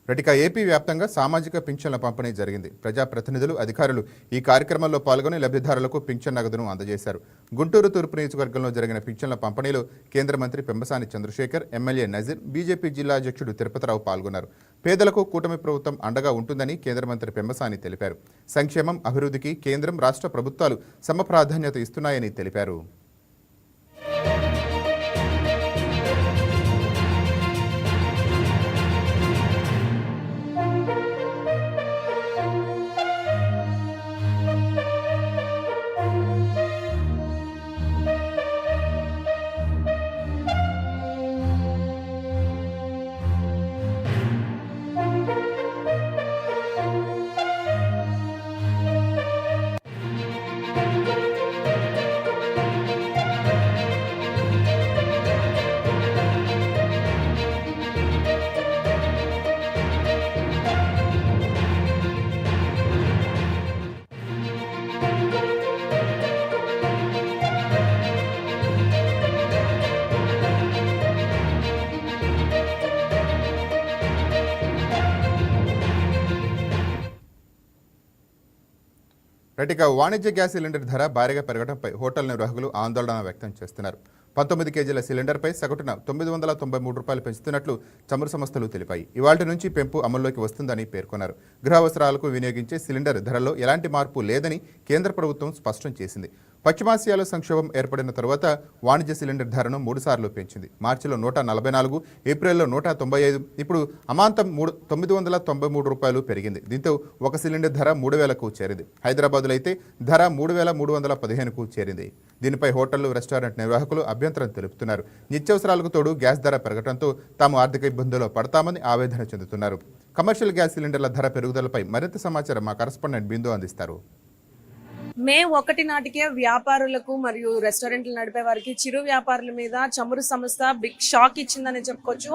ఇక ఏపీ వ్యాప్తంగా సామాజిక పింఛన్ల పంపిణీ జరిగింది. ప్రజాప్రతినిధులు, అధికారులు ఈ కార్యక్రమంలో పాల్గొని లబ్ధిదారులకు పింఛన్ నగదును అందజేశారు. గుంటూరు తూర్పు నియోజకవర్గంలో జరిగిన పింఛన్ల పంపిణీలో కేంద్ర మంత్రి పెమ్మసాని చంద్రశేఖర్, ఎమ్మెల్యే నజీర్, బీజేపీ జిల్లా అధ్యక్షుడు తిరుపతిరావు పాల్గొన్నారు. పేదలకు కూటమి ప్రభుత్వం అండగా ఉంటుందని కేంద్ర మంత్రి పెమ్మసాని తెలిపారు. సంక్షేమం, అభివృద్ధికి కేంద్రం, రాష్ట్ర ప్రభుత్వాలు సమప్రాధాన్యత ఇస్తున్నాయని తెలిపారు. ఇక వాణిజ్య గ్యాస్ సిలిండర్ ధర భారీగా పెరగడంపై హోటల్ నిర్వాహకులు ఆందోళన వ్యక్తం చేస్తున్నారు. 19 కేజీల సిలిండర్పై సగటున 993 రూపాయలు పెంచుతున్నట్లు చమురు సంస్థలు తెలిపాయి. ఇవాళ్టి నుంచి పెంపు అమల్లోకి వస్తుందని పేర్కొన్నారు. గృహావసరాలకు వినియోగించే సిలిండర్ ధరలో ఎలాంటి మార్పు లేదని కేంద్ర ప్రభుత్వం స్పష్టం చేసింది. పశ్చిమాసియాలో సంక్షోభం ఏర్పడిన తరువాత వాణిజ్య సిలిండర్ ధరను 3 సార్లు పెంచింది. మార్చిలో 144, ఏప్రిల్లో 195, ఇప్పుడు అమాంతం 993 రూపాయలు పెరిగింది. దీంతో ఒక సిలిండర్ ధర 3000కు చేరింది. హైదరాబాద్లో అయితే ధర 3315కు చేరింది. దీనిపై హోటళ్లు, రెస్టారెంట్ నిర్వాహకులు అభ్యంతరం తెలుపుతున్నారు. నిత్యావసరాలకు తోడు గ్యాస్ ధర పెరగడంతో తాము ఆర్థిక ఇబ్బందుల్లో పడతామని ఆవేదన చెందుతున్నారు. కమర్షియల్ గ్యాస్ సిలిండర్ల ధర పెరుగుదలపై మరింత సమాచారం మా కరెస్పాండెంట్ బిందు అందిస్తారు. మే 1 నాటికే వ్యాపారులకు మరియు రెస్టారెంట్లు నడిపే వారికి, చిరు వ్యాపారుల మీద చమురు సంస్థ బిగ్ షాక్ ఇచ్చిందని చెప్పుకోవచ్చు.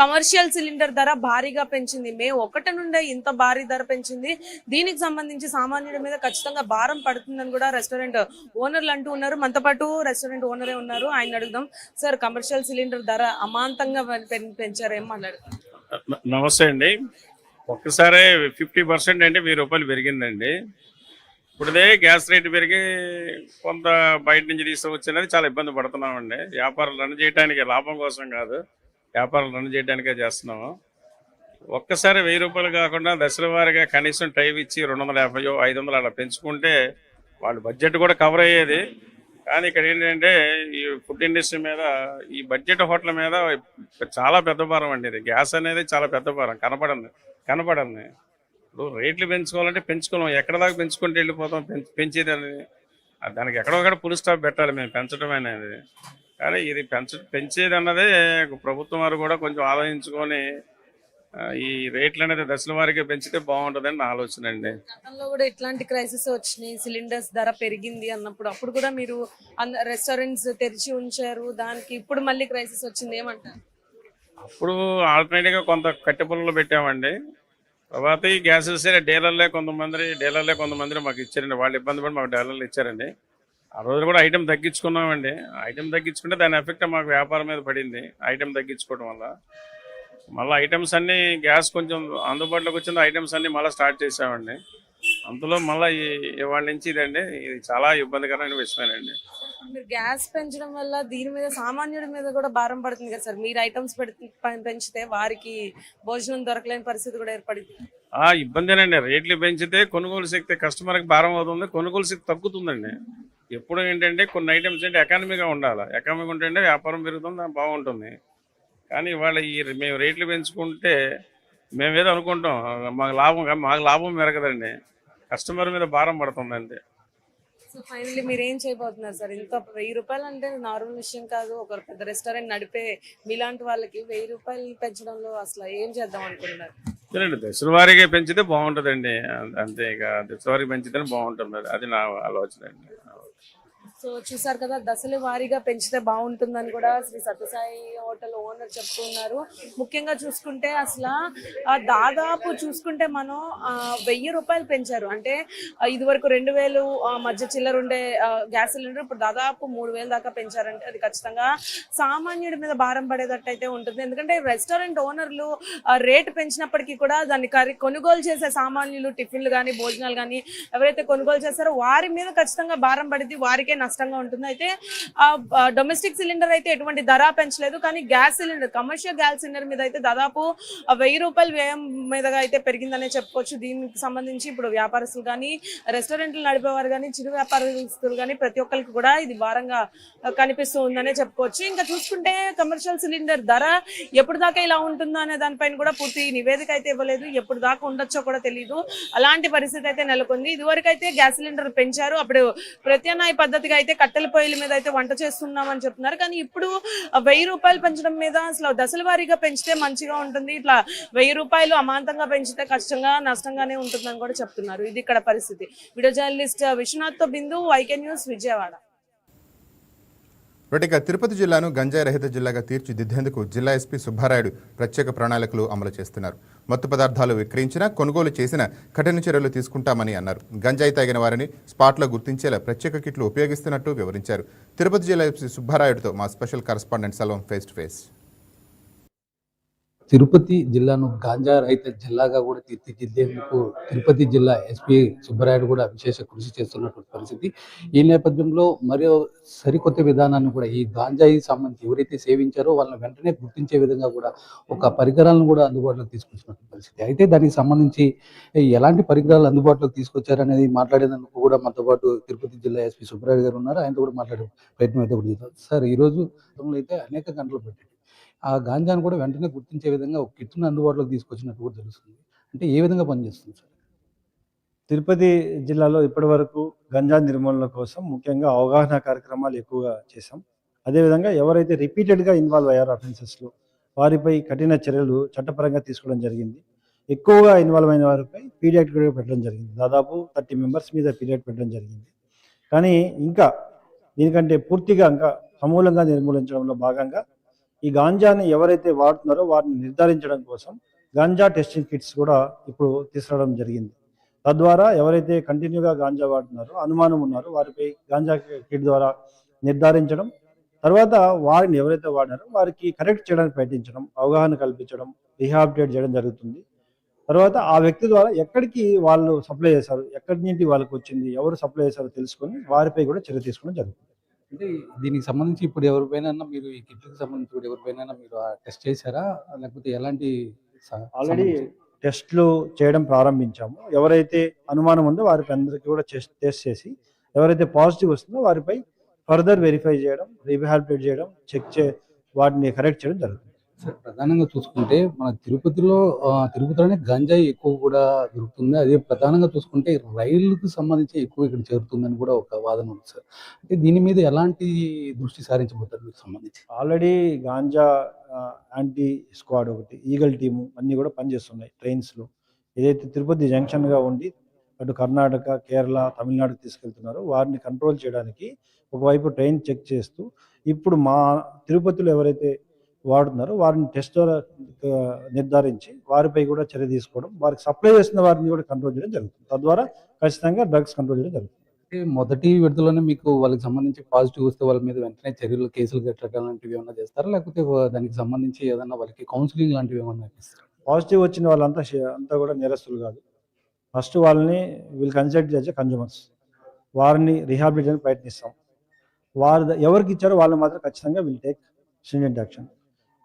కమర్షియల్ సిలిండర్ ధర భారీగా పెంచింది. మే 1 నుండే ఇంత భారీ ధర పెంచింది. దీనికి సంబంధించి సామాన్యుడి మీద ఖచ్చితంగా భారం పడుతుందని కూడా రెస్టారెంట్ ఓనర్లు అంటూ ఉన్నారు. మనతో పాటు రెస్టారెంట్ ఓనరే ఉన్నారు, ఆయన అడుగుదాం. సార్, కమర్షియల్ సిలిండర్ ధర అమాంతంగా పెంచారు, ఏం మాట్లాడుతున్నారు? నమస్తే అండి. ఒక్కసారి 50% అంటే 1000 రూపాయలు పెరిగిందండి. ఇప్పుడుదే గ్యాస్ రేటు పెరిగి కొంత బయట నుంచి తీసుకొచ్చినది చాలా ఇబ్బంది పడుతున్నామండి. వ్యాపారాలు రన్ చేయడానికి, లాభం కోసం కాదు, వ్యాపారాలు రన్ చేయడానికే చేస్తున్నాము. ఒక్కసారి 1000 రూపాయలు కాకుండా దశల వారీగా కనీసం టైం ఇచ్చి 250, 500 అలా పెంచుకుంటే వాళ్ళు బడ్జెట్ కూడా కవర్ అయ్యేది. కానీ ఇక్కడ ఏంటంటే ఈ ఫుడ్ ఇండస్ట్రీ మీద, ఈ బడ్జెట్ హోటల్ మీద చాలా పెద్ద భారం అండి. ఇది గ్యాస్ అనేది చాలా పెద్ద భారం, కనపడండి. ఇప్పుడు రేట్లు పెంచుకోవాలంటే పెంచుకోలేం, ఎక్కడ దాకా పెంచుకుంటే వెళ్ళిపోతాం. పెంచేదని దానికి ఎక్కడో ఒకటి ఫుల్ స్టాప్ పెట్టాలి మేము పెంచడం అనేది. కానీ ఇది పెంచేది అన్నదే ప్రభుత్వం వారు కూడా కొంచెం ఆలోచించుకొని ఈ రేట్లు అనేది దశల వారీగా పెంచితే బాగుంటుందని నా ఆలోచన అండి. గతంలో కూడా ఇట్లాంటి క్రైసిస్ వచ్చినాయి, సిలిండర్స్ ధర పెరిగింది అన్నప్పుడు. అప్పుడు కూడా మీరు రెస్టారెంట్స్ తెరిచి ఉంచారు, దానికి ఇప్పుడు మళ్ళీ క్రైసిస్ వచ్చింది, ఏమంటారు? అప్పుడు ఆల్టర్నేటివ్గా కొంత కట్టె పుల్లలు పెట్టామండి. తర్వాత ఈ గ్యాస్ డీలర్లే కొంతమంది మాకు ఇచ్చారండి. వాళ్ళు ఇబ్బంది పడి మాకు డీలర్లు ఇచ్చారండి. ఆ రోజు కూడా ఐటెం తగ్గించుకున్నామండి. ఐటెం తగ్గించుకుంటే దాని ఎఫెక్ట్ మాకు వ్యాపారం మీద పడింది. ఐటెం తగ్గించుకోవడం వల్ల మళ్ళీ ఐటమ్స్ అన్నీ గ్యాస్ కొంచెం అందుబాటులోకి వచ్చింది. ఐటమ్స్ అన్నీ మళ్ళీ స్టార్ట్ చేసామండి. అందులో మళ్ళీ ఇవాళ నుంచి ఇది చాలా ఇబ్బందికరమైన విషయమేనండి. మీరు గ్యాస్ పెంచడం వల్ల దీని మీద సామాన్యుడి మీద కూడా భారం పడుతుంది కదా సార్. మీరు ఐటమ్స్ పెంచితే వారికి భోజనం దొరకలేని పరిస్థితి కూడా ఏర్పడింది. ఇబ్బందేనండి. రేట్లు పెంచితే కొనుగోలు శక్తి కస్టమర్కి భారం అవుతుంది, కొనుగోలు శక్తి తగ్గుతుందండి. ఎప్పుడు ఏంటంటే కొన్ని ఐటమ్స్ అంటే ఎకానమీగా ఉండాలి. ఎకానమీగా ఉంటే వ్యాపారం పెరుగుతుంది, బాగుంటుంది. కానీ ఇవాళ మేము రేట్లు పెంచుకుంటే మేమేదో అనుకుంటాం, మాకు లాభం పెరగదండి, కస్టమర్ మీద భారం పడుతుంది అంతే. సో ఫైనల్లీ మీరు ఏం చేయబోతున్నారు సార్? ఇంత 1000 రూపాయలు అంటే నార్మల్ విషయం కాదు. ఒక పెద్ద రెస్టారెంట్ నడిపే మీలాంటి వాళ్ళకి 1000 రూపాయలు పెంచడంలో అసలు ఏం చేద్దాం అనుకుంటున్నారు? దశల వారీగా పెంచితే బాగుంటుందండి, అంతే. ఇక దశల వారీగా పెంచితేనే బాగుంటుంది, అది నా ఆలోచన అండి. సో చూసారు కదా, దశల వారీగా పెంచితే బాగుంటుందని కూడా శ్రీ సత్యసాయి హోటల్ ఓనర్ చెప్తున్నారు. ముఖ్యంగా చూసుకుంటే అసలు దాదాపు చూసుకుంటే మనం 1000 రూపాయలు పెంచారు. అంటే ఇదివరకు 2000 మధ్య చిల్లర ఉండే గ్యాస్ సిలిండర్ ఇప్పుడు దాదాపు 3000 దాకా పెంచారంటే అది ఖచ్చితంగా సామాన్యుడి మీద భారం పడేటట్టు అయితే ఉంటుంది. ఎందుకంటే రెస్టారెంట్ ఓనర్లు రేటు పెంచినప్పటికీ కూడా దాన్ని కొనుగోలు చేసే సామాన్యులు, టిఫిన్లు కానీ భోజనాలు కానీ ఎవరైతే కొనుగోలు చేస్తారో వారి మీద ఖచ్చితంగా భారం పడింది, వారికే నష్టంగా ఉంటుంది. అయితే డొమెస్టిక్ సిలిండర్ అయితే ఎటువంటి ధర పెంచలేదు, కానీ gas cylinder, commercial gas cylinder మీద అయితే దాదాపు 1000 రూపాయలు వ్యయం మీదగా అయితే పెరిగిందనే చెప్పుకోవచ్చు. దీనికి సంబంధించి ఇప్పుడు వ్యాపారస్తులు కానీ, రెస్టారెంట్లు నడిపేవారు కానీ, చిరు వ్యాపారస్తులు కానీ ప్రతి ఒక్కరికి కూడా ఇది భారంగా కనిపిస్తూ ఉందనే చెప్పుకోవచ్చు. ఇంకా చూసుకుంటే కమర్షియల్ సిలిండర్ ధర ఎప్పుడు దాకా ఇలా ఉంటుందో అనే దానిపైన కూడా పూర్తి నివేదిక అయితే ఇవ్వలేదు. ఎప్పుడు దాకా ఉండొచ్చో కూడా తెలియదు. అలాంటి పరిస్థితి అయితే నెలకొంది. ఇదివరకు అయితే గ్యాస్ సిలిండర్ పెంచారు, అప్పుడు ప్రత్యామ్నాయ పద్ధతిగా అయితే కట్టెల పొయ్యిల మీద అయితే వంట చేస్తున్నామని చెప్తున్నారు. కానీ ఇప్పుడు 1000 రూపాయలు పెంచడం మీద అసలు దశల వారీగా పెంచితే మంచిగా ఉంటుంది, ఇట్లా 1000 రూపాయలు అమాంతంగా పెంచితే కష్టంగా నష్టంగానే ఉంటుందని కూడా చెప్తున్నారు. ఇది ఇక్కడ పరిస్థితి. వీడియో జర్నలిస్ట్ విశ్వనాథ్ తో బిందు, వైకే న్యూస్, విజయవాడ. ఇక తిరుపతి జిల్లాను గంజాయి రహిత జిల్లాగా తీర్చిదిద్దేందుకు జిల్లా ఎస్పీ సుబ్బారాయుడు ప్రత్యేక ప్రణాళికలు అమలు చేస్తున్నారు. మత్తు పదార్థాలు విక్రయించినా, కొనుగోలు చేసిన కఠిన చర్యలు తీసుకుంటామని అన్నారు. గంజాయి తాగిన వారిని స్పాట్లో గుర్తించేలా ప్రత్యేక కిట్లు ఉపయోగిస్తున్నట్టు వివరించారు. తిరుపతి జిల్లా ఎస్పీ సుబ్బారాయుడుతో మా special correspondent Selvam face to face. Tirupati జిల్లాను గాంజా రహిత జిల్లాగా కూడా తీర్చిదిద్దేందుకు తిరుపతి జిల్లా ఎస్పీ సుబ్బరాయుడు కూడా విశేష కృషి చేస్తున్నటువంటి పరిస్థితి. ఈ నేపథ్యంలో మరో సరికొత్త విధానాన్ని కూడా ఈ గాంజాయి సంబంధించి ఎవరైతే సేవించారో వాళ్ళని వెంటనే గుర్తించే విధంగా కూడా ఒక పరికరాలను కూడా అందుబాటులోకి తీసుకొచ్చినటువంటి పరిస్థితి. అయితే దానికి సంబంధించి ఎలాంటి పరికరాలు అందుబాటులోకి తీసుకొచ్చారనేది మాట్లాడేందుకు కూడా మనతో పాటు తిరుపతి జిల్లా ఎస్పీ సుబ్బరాయుడు గారు ఉన్నారు. ఆయనతో కూడా మాట్లాడే ప్రయత్నం అయితే కూడా చేస్తారు. సార్, ఈరోజు అయితే అనేక గంటలు పెట్టండి ఆ గాంజాను కూడా వెంటనే గుర్తించే విధంగా ఒక కిట్ను అందుబాటులోకి తీసుకొచ్చినట్టు కూడా తెలుస్తుంది. అంటే ఏ విధంగా పనిచేస్తుంది సార్? తిరుపతి జిల్లాలో ఇప్పటివరకు గంజా నిర్మూలన కోసం ముఖ్యంగా అవగాహన కార్యక్రమాలు ఎక్కువగా చేశాం. అదేవిధంగా ఎవరైతే రిపీటెడ్గా ఇన్వాల్వ్ అయ్యారో అఫెన్సెస్లో వారిపై కఠిన చర్యలు చట్టపరంగా తీసుకోవడం జరిగింది. ఎక్కువగా ఇన్వాల్వ్ అయిన వారిపై పీడియాక్ట్ కూడా పెట్టడం జరిగింది. దాదాపు 30 మెంబర్స్ మీద పీడియాక్ట్ పెట్టడం జరిగింది. కానీ ఇంకా దీనికంటే పూర్తిగా ఇంకా సమూలంగా నిర్మూలించడంలో భాగంగా ఈ గాంజాని ఎవరైతే వాడుతున్నారో వారిని నిర్ధారించడం కోసం గాంజా టెస్టింగ్ కిట్స్ కూడా ఇప్పుడు తీసుకురావడం జరిగింది. తద్వారా ఎవరైతే కంటిన్యూగా గాంజా వాడుతున్నారో, అనుమానం ఉన్నారో వారిపై గాంజా కిట్ ద్వారా నిర్ధారించడం, తర్వాత వారిని ఎవరైతే వాడారో వారికి కరెక్ట్ చేయడానికి ప్రయత్నించడం, అవగాహన కల్పించడం, రీహాబిలిటేట్ చేయడం జరుగుతుంది. తర్వాత ఆ వ్యక్తి ద్వారా ఎక్కడికి వాళ్ళు సప్లై చేశారు, ఎక్కడి నుండి వాళ్ళకి వచ్చింది, ఎవరు సప్లై చేశారో తెలుసుకొని వారిపై కూడా చర్య తీసుకోవడం జరుగుతుంది. అంటే దీనికి సంబంధించి ఇప్పుడు ఎవరిపైనా మీరు ఈ కిట్లకు సంబంధించి కూడా ఎవరిపైనా మీరు టెస్ట్ చేశారా, లేకపోతే ఎలాంటి ఆల్రెడీ టెస్ట్లు చేయడం ప్రారంభించాము. ఎవరైతే అనుమానం ఉందో వారిపై అందరికీ కూడా టెస్ట్ చేసి ఎవరైతే పాజిటివ్ వస్తుందో వారిపై ఫర్దర్ వెరిఫై చేయడం, రీహాబిలిటేట్ చేయడం, వాటిని కరెక్ట్ చేయడం జరుగుతుంది. ప్రధానంగా చూసుకుంటే మన తిరుపతిలోనే గంజాయి ఎక్కువ కూడా దొరుకుతుంది. అదే ప్రధానంగా చూసుకుంటే రైలుకు సంబంధించి ఎక్కువ ఇక్కడ చేరుతుందని కూడా ఒక వాదన ఉంది సార్. అంటే దీని మీద ఎలాంటి దృష్టి సారించబోతారు మీకు సంబంధించి? ఆల్రెడీ గాంజా యాంటీ స్క్వాడ్ ఒకటి, ఈగల్ టీము అన్నీ కూడా పనిచేస్తున్నాయి ట్రైన్స్లో. ఏదైతే తిరుపతి జంక్షన్గా ఉండి అటు కర్ణాటక, కేరళ, తమిళనాడుకు తీసుకెళ్తున్నారో వారిని కంట్రోల్ చేయడానికి ఒకవైపు ట్రైన్ చెక్ చేస్తూ ఇప్పుడు మా తిరుపతిలో ఎవరైతే వాడుతున్నారో వారిని టెస్ట్ ద్వారా నిర్ధారించి వారిపై కూడా చర్య తీసుకోవడం, వారికి సప్లై చేస్తున్న వారిని కూడా కంట్రోల్ చేయడం జరుగుతుంది. తద్వారా ఖచ్చితంగా డ్రగ్స్ కంట్రోల్ చేయడం జరుగుతుంది. మొదటి విడతలోనే మీకు వాళ్ళకి సంబంధించి పాజిటివ్ వస్తే వాళ్ళ మీద వెంటనే చర్యలు, కేసులు కట్టడం లాంటివి ఏమైనా చేస్తారా, లేకపోతే దానికి సంబంధించి ఏదన్నా వాళ్ళకి కౌన్సిలింగ్ లాంటివి ఏమన్నా ఇస్తారా? పాజిటివ్ వచ్చిన వాళ్ళంతా కూడా నేరస్తులు కాదు. ఫస్ట్ వాళ్ళని వీళ్ళు కన్సిడర్ చేసే కన్జ్యూమర్స్, వారిని రీహాబిలిటేషన్ ప్రయత్నిస్తాం. వారు ఎవరికి ఇచ్చారో వాళ్ళు మాత్రం ఖచ్చితంగా విల్ టేక్ స్ట్రింజెంట్ యాక్షన్.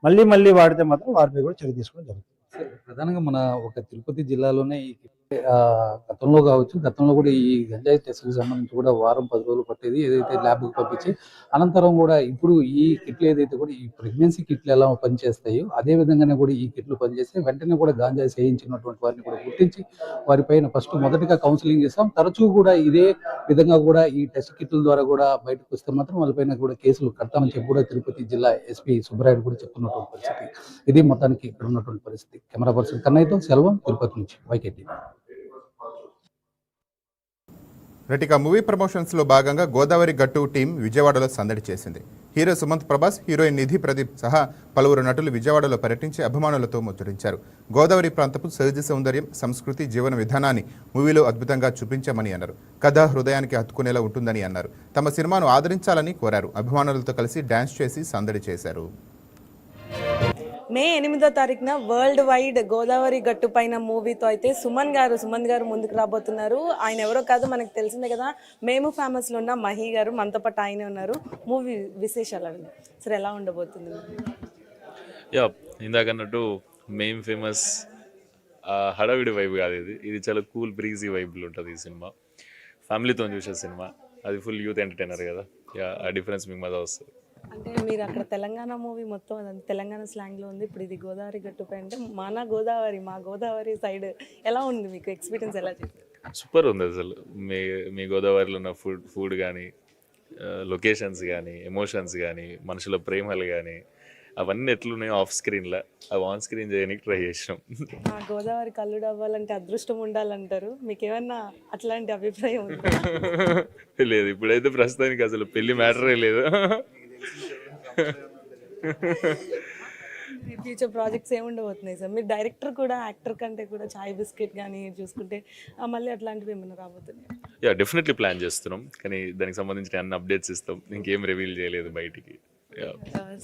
మళ్ళీ వాడితే మాత్రం వారిపై కూడా చర్య తీసుకోవడం జరుగుతుంది. ప్రధానంగా మన ఒక తిరుపతి జిల్లాలోనే గతంలో కావచ్చు, గతంలో కూడా ఈ గంజాయి టెస్ట్కి సంబంధించి కూడా 10 రోజులు పట్టేది, ఏదైతే ల్యాబ్కి పంపించి అనంతరం కూడా ఇప్పుడు ఈ కిట్లు ఏదైతే కూడా ఈ ప్రెగ్నెన్సీ కిట్లు ఎలా పనిచేస్తాయో అదే విధంగానే కూడా ఈ కిట్లు పనిచేస్తే వెంటనే కూడా గాంజాయి సేయించినటువంటి వారిని కూడా గుర్తించి వారిపైన మొదటిగా కౌన్సిలింగ్ చేస్తాం. తరచూ కూడా ఇదే విధంగా కూడా ఈ టెస్ట్ కిట్ల ద్వారా కూడా బయటకు వస్తే మాత్రం వాళ్ళపైన కూడా కేసులు కడతామని చెప్పి కూడా తిరుపతి జిల్లా ఎస్పీ సుబ్బరాయుడు కూడా చెప్తున్నటువంటి పరిస్థితి. ఇది మొత్తానికి ఇక్కడ ఉన్నటువంటి పరిస్థితి. కెమెరా పర్సన్ కన్నయ్యతో సెల్వం, తిరుపతి నుంచి, వైకే టీవీ. రటిక మూవీ ప్రమోషన్స్లో భాగంగా గోదావరి గట్టు టీం విజయవాడలో సందడి చేసింది. హీరో సుమంత్ ప్రభాస్, హీరోయిన్ నిధి ప్రదీప్ సహా పలువురు నటులు విజయవాడలో పర్యటించి అభిమానులతో ముచ్చరించారు. గోదావరి ప్రాంతపు సహజ సౌందర్యం, సంస్కృతి, జీవన విధానాన్ని మూవీలో అద్భుతంగా చూపించామని అన్నారు. కథ హృదయానికి హత్తుకునేలా ఉంటుందని అన్నారు. తమ సినిమాను ఆదరించాలని కోరారు. అభిమానులతో కలిసి డ్యాన్స్ చేసి సందడి చేశారు. మే 8వ తారీఖున వరల్డ్ వైడ్ గోదావరి గట్టు పైన మూవీతో అయితే సుమన్ గారు ముందుకు రాబోతున్నారు. ఆయన ఎవరో కాదు, మనకు తెలిసిందే కదా, మేము ఫేమస్లో ఉన్న మహి గారు మనతో పాటు ఆయనే ఉన్నారు. మూవీ విశేషాలు అడగండి సరే, ఎలా ఉండబోతుంది? యా, ఇందాకన్నట్టు మెయిన్ ఫేమస్ హడావిడి వైబ్ కాదు ఇది చాలా కూల్ బ్రీజీ వైబ్లు ఉంటుంది ఈ సినిమా. ఫ్యామిలీతో చూసే సినిమా, అది ఫుల్ యూత్ ఎంటర్టైనర్ కదా. యా, ఆ డిఫరెన్స్ మీకు మజా వస్తుంది. అంటే మీరు అక్కడ తెలంగాణ మూవీ మొత్తం అదంతా తెలంగాణ స్లాంగ్లో ఉంది. ఇప్పుడు ఇది గోదావరి గట్టుపై అంటే మా గోదావరి సైడ్ ఎలా ఉంది? మీకు ఎక్స్పీరియన్స్ ఎలా చేశారు? సూపర్ ఉంది అసలు. మీ గోదావరిలో ఉన్న ఫుడ్ కానీ, లొకేషన్స్ కానీ, ఎమోషన్స్ కానీ, మనుషుల ప్రేమలు కానీ, అవన్నీ ఎట్లున్నాయో ఆఫ్ స్క్రీన్లో అవి ఆన్ స్క్రీన్ చేయడానికి ట్రై చేసినాం. గోదావరి కల్లుడు అవ్వాలంటే అదృష్టం ఉండాలంటారు. మీకు ఏమన్నా అట్లాంటి అభిప్రాయం ఉందా? లేదు, ఇప్పుడైతే ప్రస్తుతానికి అసలు పెళ్లి మ్యాటరే లేదు. ఫ్యూచర్ ప్రాజెక్ట్స్ ఏముండబోతున్నాయి సార్? మీరు డైరెక్టర్ కూడా, యాక్టర్ కంటే కూడా చాయ్ బిస్కెట్ కానీ చూసుకుంటే మళ్ళీ అట్లాంటివి ఏమైనా రాబోతున్నాయి? యా, డెఫినెట్లీ ప్లాన్ చేస్తున్నాం, కానీ దానికి సంబంధించిన అన్ని అప్డేట్స్ ఇస్తాం. ఇంకేం రివీల్ చేయలేదు బయటికి.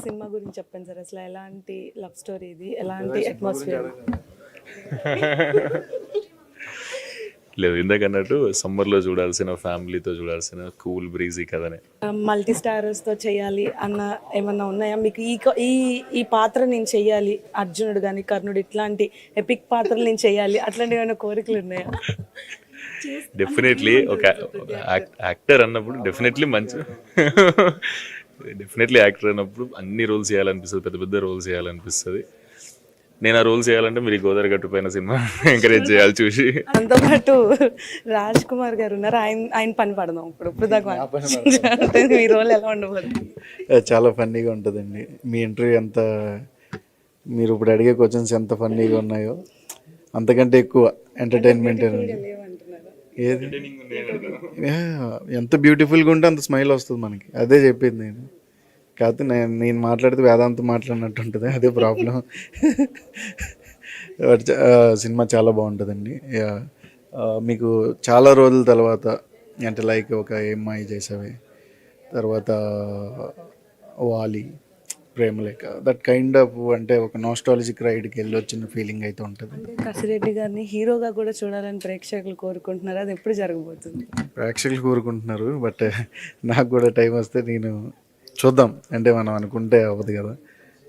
సినిమా గురించి చెప్పండి సార్, అసలు ఎలాంటి లవ్ స్టోరీ ఇది, ఎలాంటి అట్మాస్ఫియర్? లేదు, ఇందాకన్నట్టు సమ్మర్లో చూడాల్సిన, ఫ్యామిలీతో చూడాల్సిన కూల్ బ్రీజీ కథనే. మల్టీ స్టారర్స్తో చేయాలి అన్న ఏమన్నా ఉన్నాయా మీకు? ఈ పాత్ర నేను చెయ్యాలి, అర్జునుడు కానీ కర్ణుడు ఇట్లాంటి ఎపిక్ పాత్రలు నేను చెయ్యాలి, అట్లాంటి ఏమైనా కోరికలు ఉన్నాయా? డెఫినెట్లీ ఒక యాక్టర్ అన్నప్పుడు డెఫినెట్లీ యాక్టర్ అన్నప్పుడు అన్ని రోల్స్ చేయాలనిపిస్తుంది, పెద్ద పెద్ద రోల్స్ చేయాలనిపిస్తుంది. నేను ఆ రోల్స్ చేయాలంటే మీరు గోదావరి గట్టు పైన సినిమా ఎంకరేజ్ చేయాలి చూసి. దాంతో పాటు రాజ్ కుమార్ గారు ఉన్నారు, ఆయన పని పడదాం ఇప్పుడు దాకా. మీ రోల్ ఎలా ఉండబోతుంది? చాలా ఫన్నీగా ఉంటుందండి. మీ ఇంటర్వ్యూ ఎంత, మీరు ఇప్పుడు అడిగే క్వశ్చన్స్ ఎంత ఫన్నీగా ఉన్నాయో అంతకంటే ఎక్కువ ఎంటర్టైన్మెంట్ అండి. ఏది ఎంత బ్యూటిఫుల్గా ఉంటే అంత స్మైల్ వస్తుంది మనకి. అదే చెప్పింది నేను. కాకపోతే నేను మాట్లాడితే వేదాంతం మాట్లాడినట్టు ఉంటుంది, అదే ప్రాబ్లం. బట్ సినిమా చాలా బాగుంటుందండి. మీకు చాలా రోజుల తర్వాత, అంటే లైక్ ఒక ఏమ్మాయి చేసావే, తర్వాత వాలి, ప్రేమలేఖ, దట్ కైండ్ ఆఫ్, అంటే ఒక నాస్టాలజిక్ రైడ్కి వెళ్ళి వచ్చిన ఫీలింగ్ అయితే ఉంటుంది. కసిరెడ్డి గారిని హీరోగా కూడా చూడాలని ప్రేక్షకులు కోరుకుంటున్నారు, అది ఎప్పుడు జరగబోతుంది? ప్రేక్షకులు కోరుకుంటున్నారు, బట్ నాకు కూడా టైం వస్తే నేను చూద్దాం. అంటే మనం అనుకుంటే అవ్వదు కదా,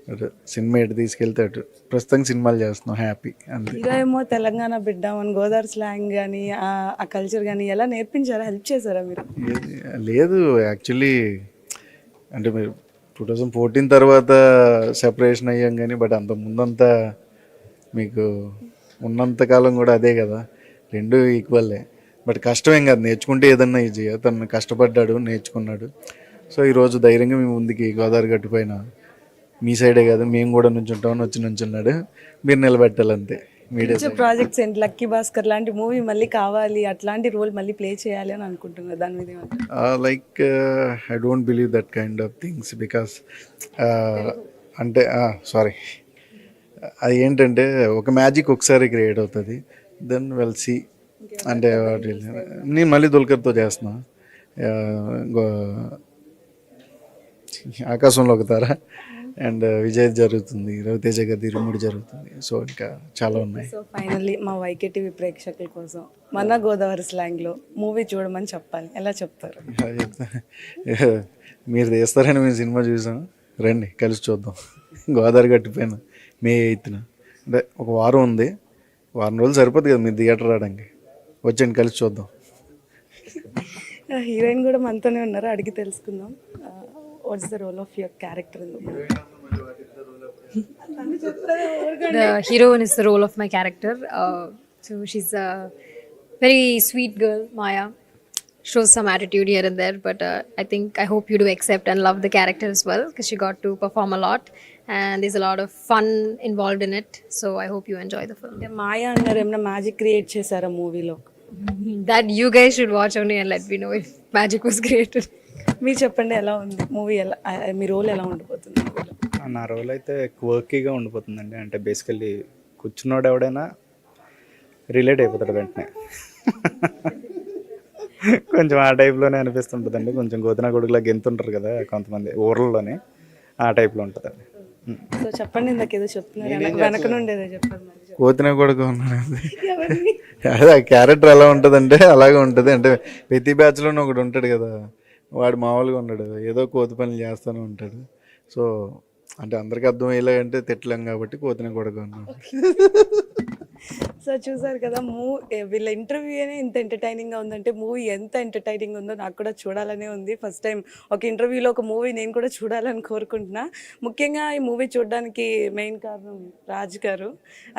బట్ సినిమా ఎటు తీసుకెళ్తే అటు. ప్రస్తుతం సినిమాలు చేస్తున్నాం, హ్యాపీ అంతే. హీరో ఏమో తెలంగాణ బిడ్డ, మన గోదావరి స్లాంగ్ కానీ ఆ కల్చర్ కానీ ఎలా నేర్పించారా, హెల్ప్ చేశారా మీరు? లేదు, యాక్చువల్లీ అంటే మీరు 2014 తర్వాత సెపరేషన్ అయ్యాం కానీ, బట్ అంత ముందంతా మీకు ఉన్నంతకాలం కూడా అదే కదా, రెండు ఈక్వల్లే. బట్ కష్టమేం కాదు, నేర్చుకుంటే ఏదన్నా ఈజీ. తను కష్టపడ్డాడు, నేర్చుకున్నాడు. సో ఈరోజు ధైర్యంగా మేము ముందుకి గోదావరి గట్టు పైన, మీ సైడే కాదు మేము కూడా నుంచుంటామని వచ్చి నుంచున్నాడు. మీరు నిలబెట్టాలంతే. మీడియా ప్రాజెక్ట్స్ ఏంటి? లక్కీ భాస్కర్ లాంటి మూవీ మళ్ళీ కావాలి, అట్లాంటి రోల్ మళ్ళీ ప్లే చేయాలి అని అనుకుంటున్నారు, దాని మీద like I don't believe that kind of things, because అంటే సారీ, అది ఏంటంటే ఒక మ్యాజిక్ ఒకసారి క్రియేట్ అవుతుంది, దెన్ వెల్ సి. అంటే నేను మళ్ళీ దుల్కర్తో చేస్తున్నా, ఆకాశంలో ఒక తార, అండ్ విజయ్ జరుగుతుంది, రవితేజ గారి ఇరుముడి జరుగుతుంది. సో ఇంకా చాలా ఉన్నాయి. సో ఫైనల్లీ మా వైకే టీవీ ప్రేక్షకుల కోసం మన గోదావరి స్లాంగ్లో మూవీ చూడమని చెప్పాలి, ఎలా చెప్తారు? మీరు తీస్తారని మేము సినిమా చూసాం, రండి కలిసి చూద్దాం. గోదావరి గట్టిపోయిన May 8th, అంటే ఒక వారం ఉంది, వారం రోజులు సరిపోతుంది కదా మీరు థియేటర్ రావడానికి. వచ్చండి కలిసి చూద్దాం. హీరోయిన్ కూడా మనతోనే ఉన్నారు, అడిగి తెలుసుకుందాం. What's the role of your character? The heroine is the role of my character. So she's a very sweet girl, Maya. Shows some attitude here and there, but I hope you do accept and love the character as well, because she got to perform a lot and there's a lot of fun involved in it. So I hope you enjoy the film. మాయా అన్నారు, ఏమైనా magic create చేశారా మూవీలో? That you guys should watch only and let me know if magic was created. మీరు చెప్పండి ఎలా ఉంది movie, ఎలా మీ role ఎలా ఉండిపోతుంది మూవీలో? నా రోల్ అయితే క్వర్కీగా ఉండిపోతుందండి. అంటే బేసికల్లీ కూర్చున్నోడు ఎవడైనా రిలేట్ అయిపోతాడు వెంటనే. కొంచెం ఆ టైప్లోనే అనిపిస్తుంటుందండి. కొంచెం గోతినా కొడుకులా గెంతుంటారు కదా కొంతమంది ఊర్లలోనే, ఆ టైప్లో ఉంటుందండి. సో చెప్పండి, ఇందాక ఏదో చెప్తున్నారు, వెనక నుండి ఏదో చెప్పారు. కోతిన కొడుకు ఉన్నాడు, అదే ఆ క్యారెక్టర్ ఎలా ఉంటుందంటే అలాగే ఉంటుంది. అంటే ప్రతి బ్యాచ్లోనే ఒకడు ఉంటాడు కదా, వాడు మామూలుగా ఉన్నాడు, ఏదో కోతి పనులు చేస్తూనే ఉంటాడు. సో అంటే అందరికీ అర్థమయ్యేలాగంటే తిట్టలేం కాబట్టి కోతిన కొడుకు ఉన్నాడు. సో చూసారు కదా, వీళ్ళ ఇంటర్వ్యూనే ఇంత ఎంటర్టైనింగ్గా ఉందంటే మూవీ ఎంత ఎంటర్టైనింగ్ ఉందో నాకు కూడా చూడాలనే ఉంది. ఫస్ట్ టైం ఒక ఇంటర్వ్యూలో ఒక మూవీ నేను కూడా చూడాలని కోరుకుంటున్నా. ముఖ్యంగా ఈ మూవీ చూడడానికి మెయిన్ కారణం రాజ్ గారు.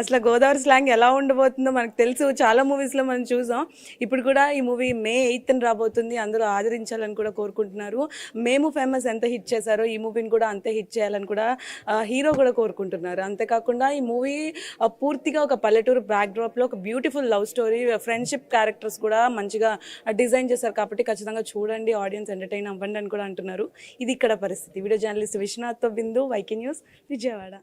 అసలు గోదావరి స్లాంగ్ ఎలా ఉండబోతుందో మనకు తెలుసు, చాలా మూవీస్లో మనం చూసాం. ఇప్పుడు కూడా ఈ మూవీ May 8th రాబోతుంది, అందరూ ఆదరించాలని కూడా కోరుకుంటున్నారు. మేము ఫేమస్ ఎంత హిట్ చేశారో ఈ మూవీని కూడా అంతే హిట్ చేయాలని కూడా హీరో కూడా కోరుకుంటున్నారు. అంతేకాకుండా ఈ మూవీ పూర్తిగా ఒక పల్లెటూరు బ్యాక్డ్రాప్లో ఒక beautiful love story, friendship characters కూడా మంచిగా డిజైన్ చేశారు. కాబట్టి ఖచ్చితంగా చూడండి, ఆడియన్స్ ఎంటర్టైన్ అవ్వండి అని కూడా అంటున్నారు. ఇది ఇక్కడ పరిస్థితి. వీడియో జర్నలిస్ట్ విశ్వనాథ్తో బిందు, వైకే న్యూస్, విజయవాడ.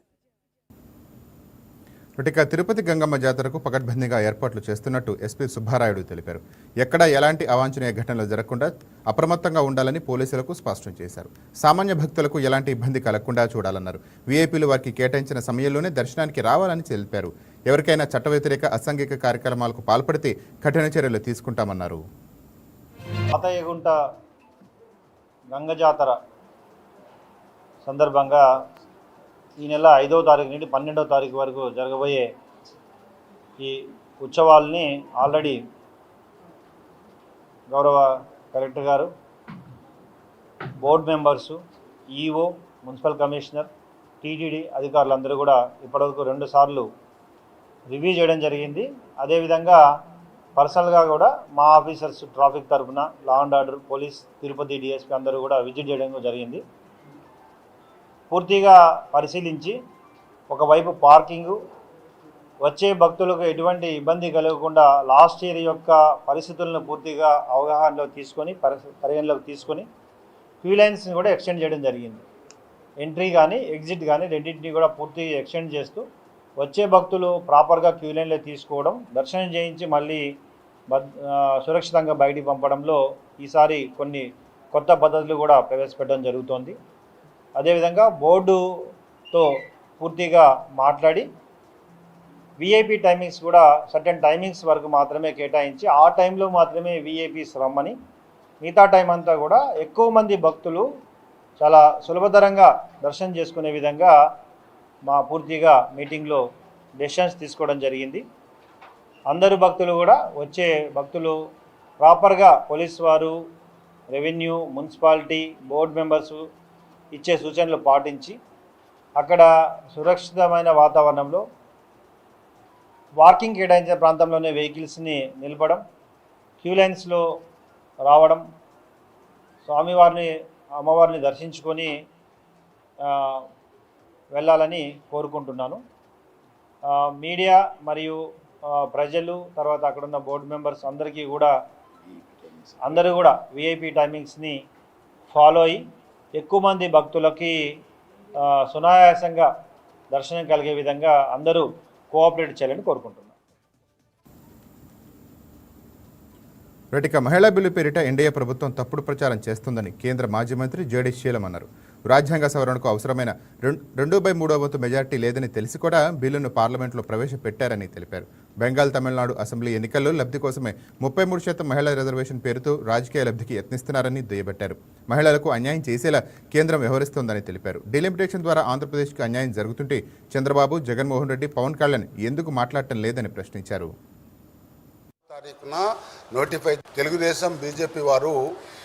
ఇక తిరుపతి గంగమ్మ జాతరకు పకడ్బందీగా ఏర్పాట్లు చేస్తున్నట్టు ఎస్పీ సుబ్బారాయుడు తెలిపారు. ఎక్కడా ఎలాంటి అవాంఛనీయ ఘటనలు జరగకుండా అప్రమత్తంగా ఉండాలని పోలీసులకు స్పష్టం చేశారు. సామాన్య భక్తులకు ఎలాంటి ఇబ్బంది కలగకుండా చూడాలన్నారు. వీఐపీలు వారికి కేటాయించిన సమయంలోనే దర్శనానికి రావాలని తెలిపారు. ఎవరికైనా చట్ట వ్యతిరేక అసాంఘిక కార్యక్రమాలకు పాల్పడితే కఠిన చర్యలు తీసుకుంటామన్నారు. పాతయ్యగుంట గంగ జాతర సందర్భంగా ఈ నెల 5వ తారీఖు నుండి 12వ తారీఖు వరకు జరగబోయే ఈ ఉత్సవాల్ని ఆల్రెడీ గౌరవ కలెక్టర్ గారు, board members, EO, municipal commissioner, TTD అధికారులందరూ కూడా ఇప్పటివరకు 2 సార్లు రివ్యూ చేయడం జరిగింది. అదేవిధంగా పర్సనల్గా కూడా మా ఆఫీసర్స్ ట్రాఫిక్ తరఫున, law and order, police, Tirupati DSP అందరూ కూడా విజిట్ చేయడం జరిగింది. పూర్తిగా పరిశీలించి ఒకవైపు పార్కింగు, వచ్చే భక్తులకు ఎటువంటి ఇబ్బంది కలగకుండా లాస్ట్ ఇయర్ యొక్క పరిస్థితులను పూర్తిగా అవగాహనలోకి తీసుకొని, పరిగణలోకి తీసుకొని క్యూ లైన్స్ని కూడా ఎక్స్టెండ్ చేయడం జరిగింది. ఎంట్రీ కానీ ఎగ్జిట్ కానీ రెండింటినీ కూడా పూర్తిగా ఎక్స్టెండ్ చేస్తూ వచ్చే భక్తులు ప్రాపర్గా క్యూ లైన్లో తీసుకోవడం, దర్శనం చేయించి మళ్ళీ సురక్షితంగా బయటికి పంపడంలో ఈసారి కొన్ని కొత్త పద్ధతులు కూడా ప్రవేశపెట్టడం జరుగుతోంది. అదేవిధంగా బోర్డుతో పూర్తిగా మాట్లాడి విఐపి టైమింగ్స్ కూడా సర్టెన్ టైమింగ్స్ వరకు మాత్రమే కేటాయించి ఆ టైంలో మాత్రమే విఐపీస్ రమ్మని, మిగతా టైం అంతా కూడా ఎక్కువ మంది భక్తులు చాలా సులభతరంగా దర్శనం చేసుకునే విధంగా మా పూర్తిగా మీటింగ్లో డెసిషన్స్ తీసుకోవడం జరిగింది. అందరు భక్తులు కూడా, వచ్చే భక్తులు ప్రాపర్గా పోలీస్ వారు, రెవెన్యూ, మున్సిపాలిటీ, బోర్డు మెంబర్సు ఇచ్చే సూచనలు పాటించి అక్కడ సురక్షితమైన వాతావరణంలో పార్కింగ్ కేటాయించిన ప్రాంతంలోనే వెహికల్స్ని నిలపడం, క్యూ లైన్స్లో రావడం, స్వామివారిని, అమ్మవారిని దర్శించుకొని వెళ్ళాలని కోరుకుంటున్నాను. మీడియా మరియు ప్రజలు, తర్వాత అక్కడున్న బోర్డు మెంబర్స్ అందరూ కూడా విఐపి టైమింగ్స్ని ఫాలో అయ్యి ఎక్కువ మంది భక్తులకి సునాయాసంగా దర్శనం కలిగే విధంగా అందరూ కోఆపరేట్ చేయాలని కోరుకుంటున్నాను. ఇక మహిళా బిల్లు పేరిట ఎన్డీఏ ప్రభుత్వం తప్పుడు ప్రచారం చేస్తుందని కేంద్ర మాజీ మంత్రి జేడీ శీలం అన్నారు. రాజ్యాంగ సవరణకు అవసరమైన 2/3 వంతు మెజార్టీ లేదని తెలిసి కూడా బిల్లును పార్లమెంట్లో ప్రవేశపెట్టారని తెలిపారు. బెంగాల్, తమిళనాడు అసెంబ్లీ ఎన్నికల్లో లబ్ధి కోసమే 33% మహిళా రిజర్వేషన్ పేరుతో రాజకీయ లబ్ధికి యత్నిస్తున్నారని దుయ్యబట్టారు. మహిళలకు అన్యాయం చేసేలా కేంద్రం వ్యవహరిస్తోందని తెలిపారు. డీలిమిటేషన్ ద్వారా ఆంధ్రప్రదేశ్కు అన్యాయం జరుగుతుంటే చంద్రబాబు, జగన్మోహన్ రెడ్డి, పవన్ కళ్యాణ్ ఎందుకు మాట్లాడటం లేదని ప్రశ్నించారు. తారీఖున నోటిఫై తెలుగుదేశం, బీజేపీ వారు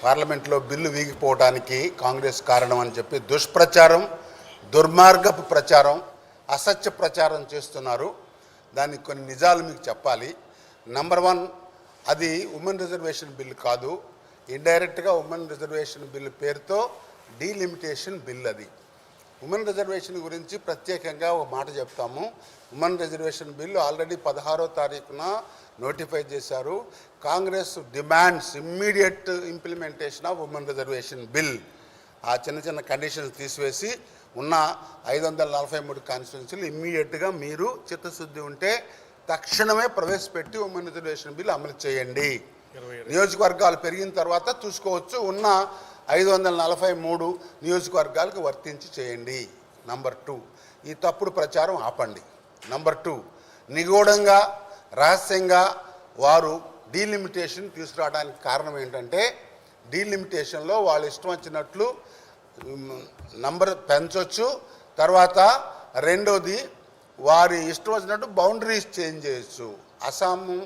పార్లమెంట్లో బిల్లు వీగిపోవడానికి కాంగ్రెస్ కారణం అని చెప్పి దుష్ప్రచారం, దుర్మార్గపు ప్రచారం, అసత్య ప్రచారం చేస్తున్నారు. దానికి కొన్ని నిజాలు మీకు చెప్పాలి. నంబర్ 1, అది ఉమెన్ రిజర్వేషన్ బిల్లు కాదు. ఇండైరెక్ట్గా ఉమెన్ రిజర్వేషన్ బిల్లు పేరుతో డీలిమిటేషన్ బిల్. అది ఉమెన్ రిజర్వేషన్ గురించి ప్రత్యేకంగా ఒక మాట చెప్తాము. ఉమెన్ రిజర్వేషన్ బిల్లు ఆల్రెడీ 16వ తారీఖున నోటిఫై చేశారు. Congress demands immediate implementation of women reservation bill. ఆ చిన్న చిన్న కండిషన్స్ తీసివేసి ఉన్న 543 కాన్స్టిట్యున్సీలు ఇమ్మీడియట్గా మీరు చిత్తశుద్ధి ఉంటే తక్షణమే ప్రవేశపెట్టి ఉమెన్ రిజర్వేషన్ బిల్ అమలు చేయండి. నియోజకవర్గాలు పెరిగిన తర్వాత చూసుకోవచ్చు. ఉన్న 543 నియోజకవర్గాలకు వర్తించి చేయండి. నంబర్ 2, ఈ తప్పుడు ప్రచారం ఆపండి. నంబర్ 2, నిగూఢంగా రహస్యంగా వారు డీలిమిటేషన్ తీసుకురావడానికి కారణం ఏంటంటే, డీలిమిటేషన్లో వాళ్ళు ఇష్టం వచ్చినట్లు నంబర్ పెంచవచ్చు. తర్వాత రెండోది, వారి ఇష్టం వచ్చినట్టు బౌండరీస్ చేంజ్ చేయొచ్చు. అస్సాము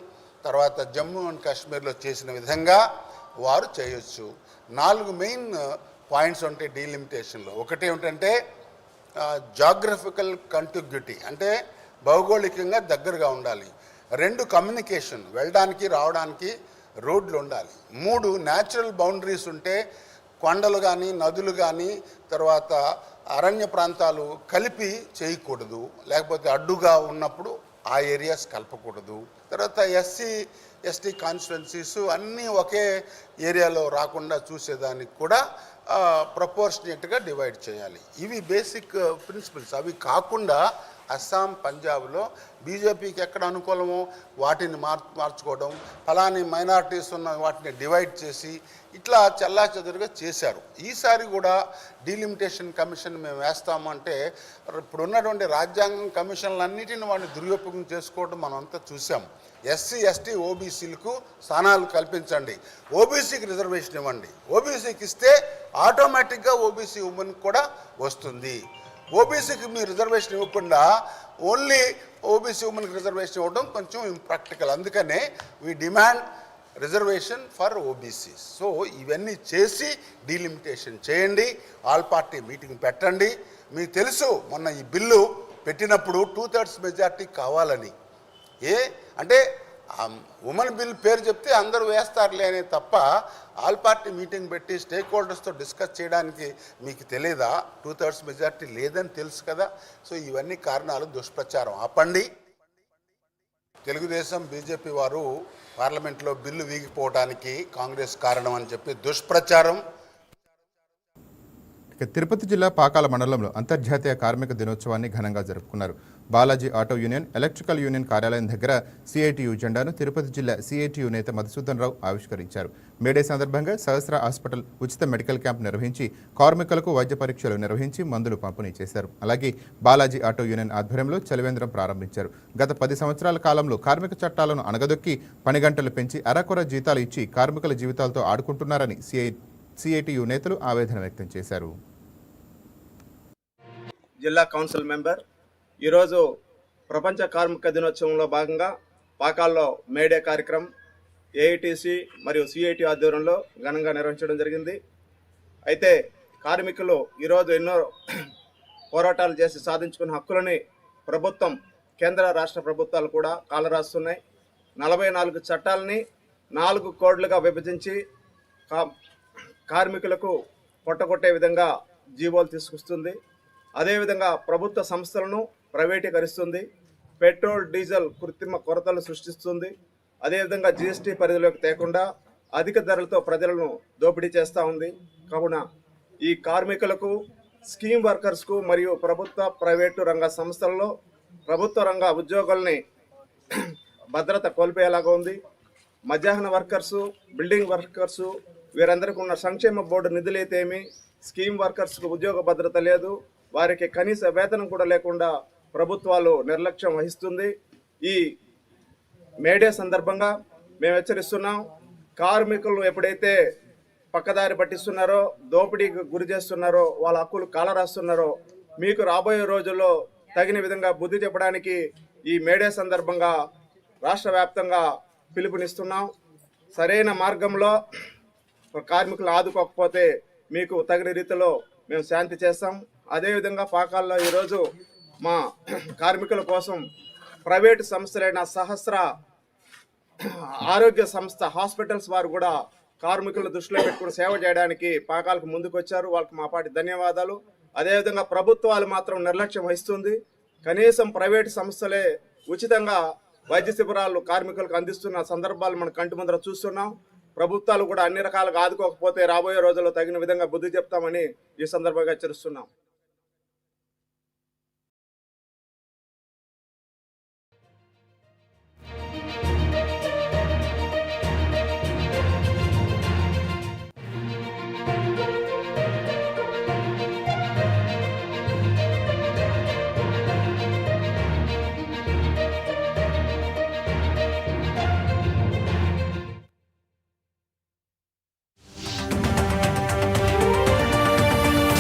తర్వాత జమ్మూ అండ్ కాశ్మీర్లో చేసిన విధంగా వారు చేయొచ్చు. 4 మెయిన్ పాయింట్స్ ఉంటాయి డీలిమిటేషన్లో. ఒకటి ఏమిటంటే జాగ్రఫికల్ కంటిగ్యూటీ, అంటే భౌగోళికంగా దగ్గరగా ఉండాలి. 2 కమ్యూనికేషన్, వెళ్ళడానికి రావడానికి రోడ్లు ఉండాలి. 3 న్యాచురల్ బౌండరీస్ ఉంటే కొండలు కానీ నదులు కానీ తర్వాత అరణ్య ప్రాంతాలు కలిపి చేయకూడదు, లేకపోతే అడ్డుగా ఉన్నప్పుడు ఆ ఏరియాస్ కలపకూడదు. తర్వాత ఎస్సీ కాన్స్టిట్యున్సీస్ అన్నీ ఒకే ఏరియాలో రాకుండా చూసేదానికి కూడా ప్రపోర్షనేట్గా డివైడ్ చేయాలి. ఇవి బేసిక్ ప్రిన్సిపల్స్. అవి కాకుండా అస్సాం, పంజాబ్లో బీజేపీకి ఎక్కడ అనుకూలమో వాటిని మార్చుకోవడం, ఫలాని మైనారిటీస్ ఉన్న వాటిని డివైడ్ చేసి ఇట్లా చెల్లాచెదురుగా చేశారు. ఈసారి కూడా డీలిమిటేషన్ కమిషన్ మేము వేస్తామంటే ఇప్పుడు ఉన్నటువంటి రాజ్యాంగం కమిషన్లన్నిటిని వాడిని దుర్వినియోగం చేసుకోవడం మనం అంతా చూసాం. ఎస్సీ, ఎస్టీ, ఓబీసీలకు స్థానాలు కల్పించండి, ఓబీసీకి రిజర్వేషన్ ఇవ్వండి. ఓబీసీకి ఇస్తే ఆటోమేటిక్గా ఓబీసీ ఉమెన్కి కూడా వస్తుంది. ఓబీసీకి మీరు రిజర్వేషన్ ఇవ్వకుండా ఓన్లీ ఓబీసీ ఉమెన్కి రిజర్వేషన్ ఇవ్వడం కొంచెం ఇంప్రాక్టికల్. అందుకనే we demand reservation for OBCs. So ఇవన్నీ చేసి డీలిమిటేషన్ చేయండి. ఆల్ పార్టీ మీటింగ్ పెట్టండి. మీకు తెలుసు మొన్న ఈ బిల్లు పెట్టినప్పుడు 2/3 మెజార్టీ కావాలని. అంటే ఉమెన్ బిల్ పేరు చెప్తే అందరూ వేస్తారులే అనే తప్ప ఆల్ పార్టీ మీటింగ్ పెట్టి స్టేక్ హోల్డర్స్తో డిస్కస్ చేయడానికి మీకు తెలియదా? 2/3 మెజార్టీ లేదని తెలుసు కదా. సో ఇవన్నీ కారణాలు. దుష్ప్రచారం ఆపండి. తెలుగుదేశం బీజేపీ వారు పార్లమెంట్లో బిల్లు వీగిపోవడానికి కాంగ్రెస్ కారణం అని చెప్పి దుష్ప్రచారం. తిరుపతి జిల్లా పాకాల మండలంలో అంతర్జాతీయ కార్మిక దినోత్సవాన్ని ఘనంగా జరుపుకున్నారు. Balaji auto union, electrical union కార్యాలయం దగ్గర సిఐటియు జెండాను తిరుపతి జిల్లా సిఐటియు నేత మధుసూదన్ రావు ఆవిష్కరించారు. మేడే సందర్భంగా సహస్ర హాస్పిటల్ ఉచిత మెడికల్ క్యాంప్ నిర్వహించి కార్మికులకు వైద్య పరీక్షలు నిర్వహించి మందులు పంపిణీ చేశారు. అలాగే బాలాజీ ఆటో యూనియన్ ఆధ్వర్యంలో చలివేంద్రం ప్రారంభించారు. గత 10 సంవత్సరాల కాలంలో కార్మిక చట్టాలను అణగదొక్కి పని గంటలు పెంచి అరకొర జీతాలు ఇచ్చి కార్మికుల జీవితాలతో ఆడుకుంటున్నారని సిఐటియు నేతలు ఆవేదన వ్యక్తం చేశారు. జిల్లా కౌన్సిల్ మెంబర్ ఈరోజు ప్రపంచ కార్మిక దినోత్సవంలో భాగంగా పాకాల్లో మేడే కార్యక్రమం ఏఐటీసీ మరియు సిఐటి ఆధ్వర్యంలో ఘనంగా నిర్వహించడం జరిగింది. అయితే కార్మికులు ఈరోజు ఎన్నో పోరాటాలు చేసి సాధించుకున్న హక్కులని ప్రభుత్వం, కేంద్ర రాష్ట్ర ప్రభుత్వాలు కూడా కాలరాస్తున్నాయి. 44 చట్టాలని 4 కోడ్లుగా విభజించి కార్మికులకు పొట్టగొట్టే విధంగా జీవోలు తీసుకొస్తుంది. అదేవిధంగా ప్రభుత్వ సంస్థలను ప్రైవేటీకరిస్తుంది. పెట్రోల్, డీజిల్ కృత్రిమ కొరతలు సృష్టిస్తుంది. అదేవిధంగా జీఎస్టీ పరిధిలోకి తేకుండా అధిక ధరలతో ప్రజలను దోపిడీ చేస్తూ ఉంది. కావున ఈ కార్మికులకు, స్కీమ్ వర్కర్స్కు మరియు ప్రభుత్వ ప్రైవేటు రంగ సంస్థలలో ప్రభుత్వ రంగ ఉద్యోగుల్ని భద్రత కోల్పోయేలాగా ఉంది. మధ్యాహ్న వర్కర్సు, బిల్డింగ్ వర్కర్సు వీరందరికీ ఉన్న సంక్షేమ బోర్డు నిధులైతేమి, స్కీమ్ వర్కర్స్కు ఉద్యోగ భద్రత లేదు. వారికి కనీస వేతనం కూడా లేకుండా ప్రభుత్వాలు నిర్లక్ష్యం వహిస్తుంది. ఈ మేడే సందర్భంగా మేము హెచ్చరిస్తున్నాం. కార్మికులు ఎప్పుడైతే పక్కదారి పట్టిస్తున్నారో, దోపిడీకి గురి చేస్తున్నారో, వాళ్ళ హక్కులు కాలరాస్తున్నారో, మీకు రాబోయే రోజుల్లో తగిన విధంగా బుద్ధి చెప్పడానికి ఈ మేడే సందర్భంగా రాష్ట్ర వ్యాప్తంగా పిలుపునిస్తున్నాం. సరైన మార్గంలో కార్మికులు ఆదుకోకపోతే మీకు తగిన రీతిలో మేము శాంతి చేస్తాం. అదేవిధంగా పాకాల్లో ఈరోజు మా కార్మికుల కోసం ప్రైవేటు సంస్థలైన సహస్ర ఆరోగ్య సంస్థ హాస్పిటల్స్ వారు కూడా కార్మికుల దృష్టిలో పెట్టుకుని సేవ చేయడానికి పాకాలకు ముందుకు వచ్చారు. వాళ్ళకి మా పాటి ధన్యవాదాలు. అదేవిధంగా ప్రభుత్వాలు మాత్రం నిర్లక్ష్యం వహిస్తుంది. కనీసం ప్రైవేటు సంస్థలే ఉచితంగా వైద్య శిబిరాలు కార్మికులకు అందిస్తున్న సందర్భాలు మనం కంటి ముందర చూస్తున్నాం. ప్రభుత్వాలు కూడా అన్ని రకాలుగా ఆదుకోకపోతే రాబోయే రోజుల్లో తగిన విధంగా బుద్ధి చెప్తామని ఈ సందర్భంగా హెచ్చరిస్తున్నాం.